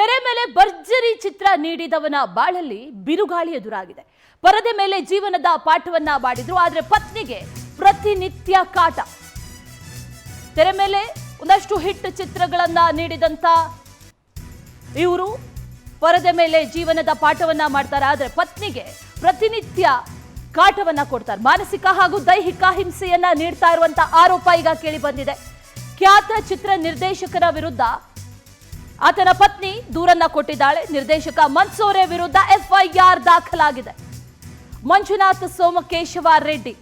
ತೆರೆ ಮೇಲೆ ಭರ್ಜರಿ ಚಿತ್ರ ನೀಡಿದವನ ಬಾಳಲ್ಲಿ ಬಿರುಗಾಳಿ ಎದುರಾಗಿದೆ. ಪರದೆ ಮೇಲೆ ಜೀವನದ ಪಾಠವನ್ನ ಮಾಡಿದ್ರು, ಆದ್ರೆ ಪತ್ನಿಗೆ ಪ್ರತಿನಿತ್ಯ ಕಾಟ. ತೆರೆ ಮೇಲೆ ಒಂದಷ್ಟು ಹಿಟ್ ಚಿತ್ರಗಳನ್ನ ನೀಡಿದಂತ ಇವರು ಪರದೆ ಮೇಲೆ ಜೀವನದ ಪಾಠವನ್ನ ಮಾಡ್ತಾರೆ, ಆದ್ರೆ ಪತ್ನಿಗೆ ಪ್ರತಿನಿತ್ಯ ಕಾಟವನ್ನ ಕೊಡ್ತಾರೆ. ಮಾನಸಿಕ ಹಾಗೂ ದೈಹಿಕ ಹಿಂಸೆಯನ್ನ ನೀಡ್ತಾ ಇರುವಂತ ಆರೋಪ ಈಗ ಕೇಳಿ ಬಂದಿದೆ. ಖ್ಯಾತ ಚಿತ್ರ ನಿರ್ದೇಶಕರ ವಿರುದ್ಧ ಆತನ ಪತ್ನಿ ದೂರನ್ನ ಕೊಟ್ಟಿದ್ದಾಳೆ. ನಿರ್ದೇಶಕ ಮನ್ಸೂರೆ ವಿರುದ್ಧ ಎಫ್ಐಆರ್ ದಾಖಲಾಗಿದೆ. ಮಂಜುನಾಥ್ ಸೋಮಕೇಶವ ರೆಡ್ಡಿ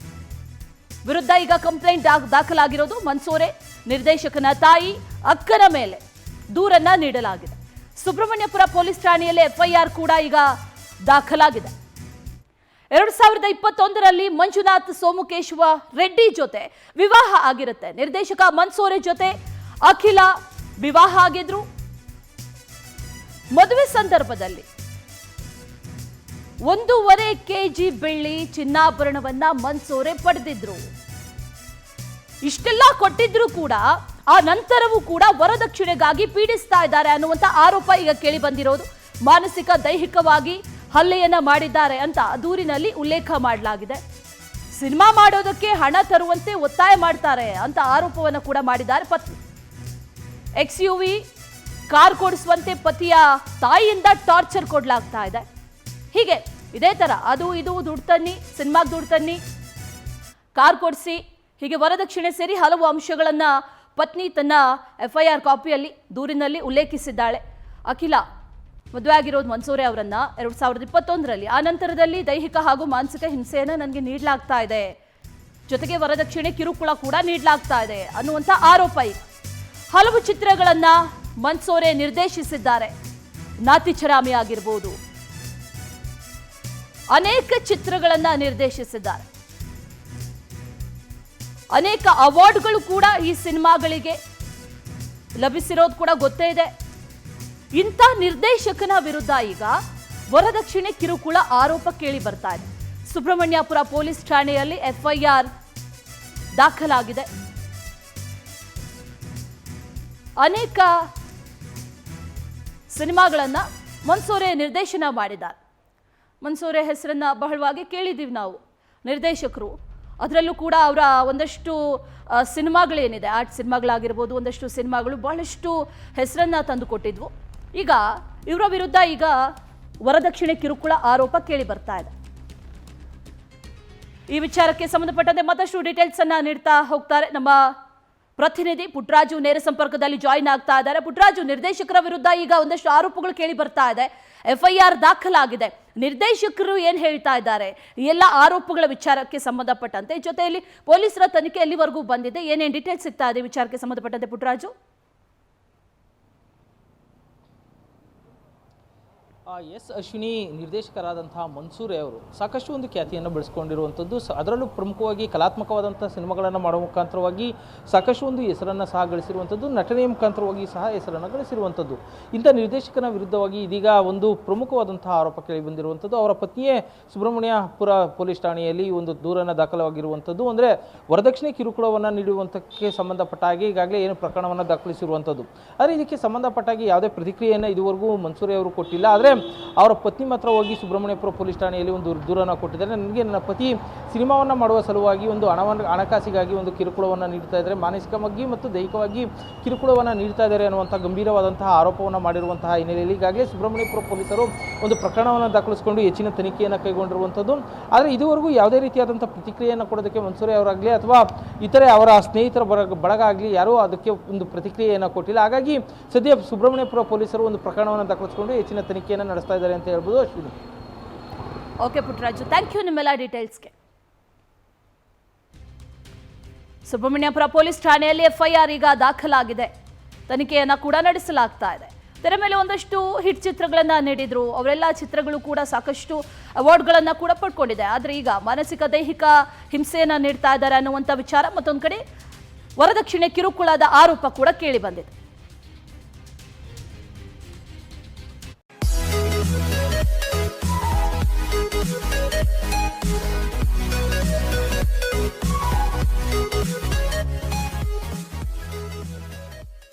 ವಿರುದ್ಧ ಈಗ ಕಂಪ್ಲೇಂಟ್ ದಾಖಲಾಗಿರೋದು. ಮನ್ಸೂರೆ ನಿರ್ದೇಶಕನ ತಾಯಿ ಅಕ್ಕನ ಮೇಲೆ ದೂರನ್ನ ನೀಡಲಾಗಿದೆ. ಸುಬ್ರಹ್ಮಣ್ಯಪುರ ಪೊಲೀಸ್ ಠಾಣೆಯಲ್ಲಿ ಎಫ್ಐಆರ್ ಕೂಡ ಈಗ ದಾಖಲಾಗಿದೆ. 2021ರಲ್ಲಿ ಮಂಜುನಾಥ್ ಸೋಮಕೇಶವ ರೆಡ್ಡಿ ಜೊತೆ ವಿವಾಹ ಆಗಿರುತ್ತೆ. ನಿರ್ದೇಶಕ ಮನ್ಸೂರೆ ಜೊತೆ ಅಖಿಲ ವಿವಾಹ ಆಗಿದ್ರು. ಮದುವೆ ಸಂದರ್ಭದಲ್ಲಿ 1.5 kg ಬೆಳ್ಳಿ ಚಿನ್ನಾಭರಣವನ್ನ ಮನ್ಸೂರೆ ಪಡೆದಿದ್ರು. ಇಷ್ಟೆಲ್ಲ ಕೊಟ್ಟಿದ್ರು ಕೂಡ ಆ ನಂತರವೂ ಕೂಡ ವರದಕ್ಷಿಣೆಗಾಗಿ ಪೀಡಿಸ್ತಾ ಇದ್ದಾರೆ ಅನ್ನುವಂತ ಆರೋಪ ಈಗ ಕೇಳಿ ಬಂದಿರೋದು. ಮಾನಸಿಕ ದೈಹಿಕವಾಗಿ ಹಲ್ಲೆಯನ್ನ ಮಾಡಿದ್ದಾರೆ ಅಂತ ದೂರಿನಲ್ಲಿ ಉಲ್ಲೇಖ ಮಾಡಲಾಗಿದೆ. ಸಿನಿಮಾ ಮಾಡೋದಕ್ಕೆ ಹಣ ತರುವಂತೆ ಒತ್ತಾಯ ಮಾಡ್ತಾರೆ ಅಂತ ಆರೋಪವನ್ನು ಕೂಡ ಮಾಡಿದ್ದಾರೆ ಪತ್ನಿ. XUV ಕಾರ್ ಕೊಡಿಸುವಂತೆ ಪತಿಯ ತಾಯಿಯಿಂದ ಟಾರ್ಚರ್ ಕೊಡ್ಲಾಗ್ತಾ ಇದೆ. ಹೀಗೆ ಇದೇ ತರ ಅದು ಇದು ದುಡ್ಡು ತನ್ನಿ, ಸಿನಿಮಾಗೆ ದುಡ್ಡು ತನ್ನಿ, ಕಾರ್ ಕೊಡಿಸಿ, ಹೀಗೆ ವರದಕ್ಷಿಣೆ ಸೇರಿ ಹಲವು ಅಂಶಗಳನ್ನ ಪತ್ನಿ ತನ್ನ FIR ಕಾಪಿಯಲ್ಲಿ ದೂರಿನಲ್ಲಿ ಉಲ್ಲೇಖಿಸಿದ್ದಾಳೆ. ಅಖಿಲ ಮದುವೆ ಆಗಿರೋದು ಮನ್ಸೂರೆ ಅವರನ್ನ 2021ರಲ್ಲಿ. ಆ ನಂತರದಲ್ಲಿ ದೈಹಿಕ ಹಾಗೂ ಮಾನಸಿಕ ಹಿಂಸೆಯನ್ನ ನನಗೆ ನೀಡಲಾಗ್ತಾ ಇದೆ, ಜೊತೆಗೆ ವರದಕ್ಷಿಣೆ ಕಿರುಕುಳ ಕೂಡ ನೀಡಲಾಗ್ತಾ ಇದೆ ಅನ್ನುವಂಥ ಆರೋಪ ಈಗ. ಹಲವು ಚಿತ್ರಗಳನ್ನ ಮನ್ಸೂರೆ ನಿರ್ದೇಶಿಸಿದ್ದಾರೆ. ನಾತಿಚರಾಮಿ ಆಗಿರ್ಬೋದು, ಅನೇಕ ಚಿತ್ರಗಳನ್ನ ನಿರ್ದೇಶಿಸಿದ್ದಾರೆ. ಅನೇಕ ಅವಾರ್ಡ್ಗಳು ಕೂಡ ಈ ಸಿನಿಮಾಗಳಿಗೆ ಲಭಿಸಿರೋದು ಕೂಡ ಗೊತ್ತೇ ಇದೆ. ಇಂಥ ನಿರ್ದೇಶಕನ ವಿರುದ್ಧ ಈಗ ವರದಕ್ಷಿಣೆ ಕಿರುಕುಳ ಆರೋಪ ಕೇಳಿ ಬರ್ತಾ ಇದೆ. ಸುಬ್ರಹ್ಮಣ್ಯಪುರ ಪೊಲೀಸ್ ಠಾಣೆಯಲ್ಲಿ FIR ದಾಖಲಾಗಿದೆ. ಅನೇಕ ಸಿನಿಮಾಗಳನ್ನ ಮನ್ಸೂರೆ ನಿರ್ದೇಶನ ಮಾಡಿದ್ದಾರೆ. ಮನ್ಸೂರೆ ಹೆಸರನ್ನ ಬಹಳವಾಗಿ ಕೇಳಿದ್ದೀವಿ ನಾವು, ನಿರ್ದೇಶಕರು. ಅದರಲ್ಲೂ ಕೂಡ ಅವರ ಒಂದಷ್ಟು ಸಿನಿಮಾಗಳೇನಿದೆ, ಆರ್ಟ್ ಸಿನಿಮಾಗಳಾಗಿರ್ಬೋದು, ಒಂದಷ್ಟು ಸಿನಿಮಾಗಳು ಬಹಳಷ್ಟು ಹೆಸರನ್ನ ತಂದು ಕೊಟ್ಟಿದ್ವು. ಈಗ ಇವರ ವಿರುದ್ಧ ಈಗ ವರದಕ್ಷಿಣೆ ಕಿರುಕುಳ ಆರೋಪ ಕೇಳಿ ಬರ್ತಾ ಇದೆ. ಈ ವಿಚಾರಕ್ಕೆ ಸಂಬಂಧಪಟ್ಟಂತೆ ಮತ್ತಷ್ಟು ಡೀಟೇಲ್ಸ್ ಅನ್ನ ನೀಡ್ತಾ ಹೋಗ್ತಾರೆ ನಮ್ಮ ಪ್ರತಿನಿಧಿ ಪುಟ್ಟರಾಜು. ನೇರ ಸಂಪರ್ಕದಲ್ಲಿ ಜಾಯಿನ್ ಆಗ್ತಾ ಇದ್ದಾರೆ. ಪುಟ್ಟರಾಜು, ನಿರ್ದೇಶಕರ ವಿರುದ್ಧ ಈಗ ಒಂದಷ್ಟು ಆರೋಪಗಳು ಕೇಳಿ ಬರ್ತಾ ಇದೆ, FIR ದಾಖಲಾಗಿದೆ. ನಿರ್ದೇಶಕರು ಏನ್ ಹೇಳ್ತಾ ಇದ್ದಾರೆ ಈ ಎಲ್ಲ ಆರೋಪಗಳ ವಿಚಾರಕ್ಕೆ ಸಂಬಂಧಪಟ್ಟಂತೆ, ಜೊತೆಯಲ್ಲಿ ಪೊಲೀಸರ ತನಿಖೆ ಎಲ್ಲಿವರೆಗೂ ಬಂದಿದೆ, ಏನೇನು ಡೀಟೇಲ್ಸ್ ಸಿಗ್ತಾ ಇದೆ ವಿಚಾರಕ್ಕೆ ಸಂಬಂಧಪಟ್ಟಂತೆ ಪುಟ್ಟರಾಜು? ಎಸ್ ಅಶ್ವಿನಿ, ನಿರ್ದೇಶಕರಾದಂತಹ ಮನ್ಸೂರೆ ಅವರು ಸಾಕಷ್ಟು ಒಂದು ಖ್ಯಾತಿಯನ್ನು ಬೆಳೆಸ್ಕೊಂಡಿರುವಂಥದ್ದು. ಅದರಲ್ಲೂ ಪ್ರಮುಖವಾಗಿ ಕಲಾತ್ಮಕವಾದಂಥ ಸಿನಿಮಾಗಳನ್ನು ಮಾಡುವ ಮುಖಾಂತರವಾಗಿ ಸಾಕಷ್ಟು ಒಂದು ಹೆಸರನ್ನು ಸಹ ಗಳಿಸಿರುವಂಥದ್ದು, ನಟನೆಯ ಮುಖಾಂತರವಾಗಿ ಸಹ ಹೆಸರನ್ನು ಗಳಿಸಿರುವಂಥದ್ದು. ಇಂಥ ನಿರ್ದೇಶಕನ ವಿರುದ್ಧವಾಗಿ ಇದೀಗ ಒಂದು ಪ್ರಮುಖವಾದಂತಹ ಆರೋಪ ಕೇಳಿ ಬಂದಿರುವಂಥದ್ದು. ಅವರ ಪತ್ನಿಯೇ ಸುಬ್ರಹ್ಮಣ್ಯಪುರ ಪೊಲೀಸ್ ಠಾಣೆಯಲ್ಲಿ ಒಂದು ದೂರನ್ನು ದಾಖಲಾಗಿರುವಂಥದ್ದು. ಅಂದರೆ ವರದಕ್ಷಿಣೆ ಕಿರುಕುಳವನ್ನು ನೀಡುವಂಥಕ್ಕೆ ಸಂಬಂಧಪಟ್ಟ ಹಾಗೆ ಈಗಾಗಲೇ ಏನು ಪ್ರಕರಣವನ್ನು ದಾಖಲಿಸಿರುವಂಥದ್ದು. ಆದರೆ ಇದಕ್ಕೆ ಸಂಬಂಧಪಟ್ಟ ಹಾಗೆ ಯಾವುದೇ ಪ್ರತಿಕ್ರಿಯೆಯನ್ನು ಇದುವರೆಗೂ ಮನ್ಸೂರೆ ಅವರು ಕೊಟ್ಟಿಲ್ಲ. ಆದರೆ ಅವರ ಪತ್ನಿ ಮಾತ್ರ ಹೋಗಿ ಸುಬ್ರಹ್ಮಣ್ಯಪುರ ಪೊಲೀಸ್ ಠಾಣೆಯಲ್ಲಿ ಒಂದು ದೂರನ್ನು ಕೊಟ್ಟಿದ್ದಾರೆ. ನನಗೆ ನನ್ನ ಪತಿ ಸಿನಿಮಾವನ್ನು ಮಾಡುವ ಸಲುವಾಗಿ ಒಂದು ಹಣಕಾಸಿಗಾಗಿ ಒಂದು ಕಿರುಕುಳವನ್ನು ನೀಡ್ತಾ ಇದ್ದಾರೆ, ಮಾನಸಿಕವಾಗಿ ಮತ್ತು ದೈಹಿಕವಾಗಿ ಕಿರುಕುಳವನ್ನು ನೀಡ್ತಾ ಇದ್ದಾರೆ ಅನ್ನುವಂಥ ಗಂಭೀರವಾದಂತಹ ಆರೋಪವನ್ನು ಮಾಡಿರುವಂತಹ ಹಿನ್ನೆಲೆಯಲ್ಲಿ ಈಗಾಗಲೇ ಸುಬ್ರಹ್ಮಣ್ಯಪುರ ಪೊಲೀಸರು ಒಂದು ಪ್ರಕರಣವನ್ನು ದಾಖಲಿಸಿಕೊಂಡು ಹೆಚ್ಚಿನ ತನಿಖೆಯನ್ನು ಕೈಗೊಂಡಿರುವಂಥದ್ದು. ಆದರೆ ಇದುವರೆಗೂ ಯಾವುದೇ ರೀತಿಯಾದಂಥ ಪ್ರತಿಕ್ರಿಯೆಯನ್ನು ಕೊಡೋದಕ್ಕೆ ಮನ್ಸೂರೆ ಅವರಾಗಲಿ ಅಥವಾ ಇತರೆ ಅವರ ಸ್ನೇಹಿತರ ಬಳಗ ಆಗಲಿ ಯಾರೂ ಅದಕ್ಕೆ ಒಂದು ಪ್ರತಿಕ್ರಿಯೆಯನ್ನು ಕೊಟ್ಟಿಲ್ಲ. ಹಾಗಾಗಿ ಸದ್ಯ ಸುಬ್ರಹ್ಮಣ್ಯಪುರ ಪೊಲೀಸರು ಒಂದು ಪ್ರಕರಣವನ್ನು ದಾಖಲಿಸಿಕೊಂಡು ಹೆಚ್ಚಿನ ತನಿಖೆಯನ್ನು ನಡೆಸ್ತಾ ಇದ್ದಾರೆ ಅಂತ ಹೇಳ್ಬೋದು Ashwini. Okay Puttaraju, thank you ನಿಮ್ಮೆಲ್ಲ ಡೀಟೇಲ್ಸ್ಗೆ. ಸುಬ್ರಹ್ಮಣ್ಯಪುರ ಪೊಲೀಸ್ ಠಾಣೆಯಲ್ಲಿ FIR ಈಗ ದಾಖಲಾಗಿದೆ. ತನಿಖೆಯನ್ನ ಕೂಡ ನಡೆಸಲಾಗ್ತಾ ಇದೆ. ತೆರೆ ಮೇಲೆ ಒಂದಷ್ಟು ಹಿಟ್ ಚಿತ್ರಗಳನ್ನ ನೀಡಿದ್ರು, ಅವರೆಲ್ಲ ಚಿತ್ರಗಳು ಕೂಡ ಸಾಕಷ್ಟು ಅವಾರ್ಡ್ಗಳನ್ನ ಕೂಡ ಪಡ್ಕೊಂಡಿದೆ. ಆದ್ರೆ ಈಗ ಮಾನಸಿಕ ದೈಹಿಕ ಹಿಂಸೆಯನ್ನ ನೀಡ್ತಾ ಇದ್ದಾರೆ ಅನ್ನುವಂಥ ವಿಚಾರ, ಮತ್ತೊಂದು ಕಡೆ ವರದಕ್ಷಿಣೆ ಕಿರುಕುಳದ ಆರೋಪ ಕೂಡ ಕೇಳಿ ಬಂದಿದೆ.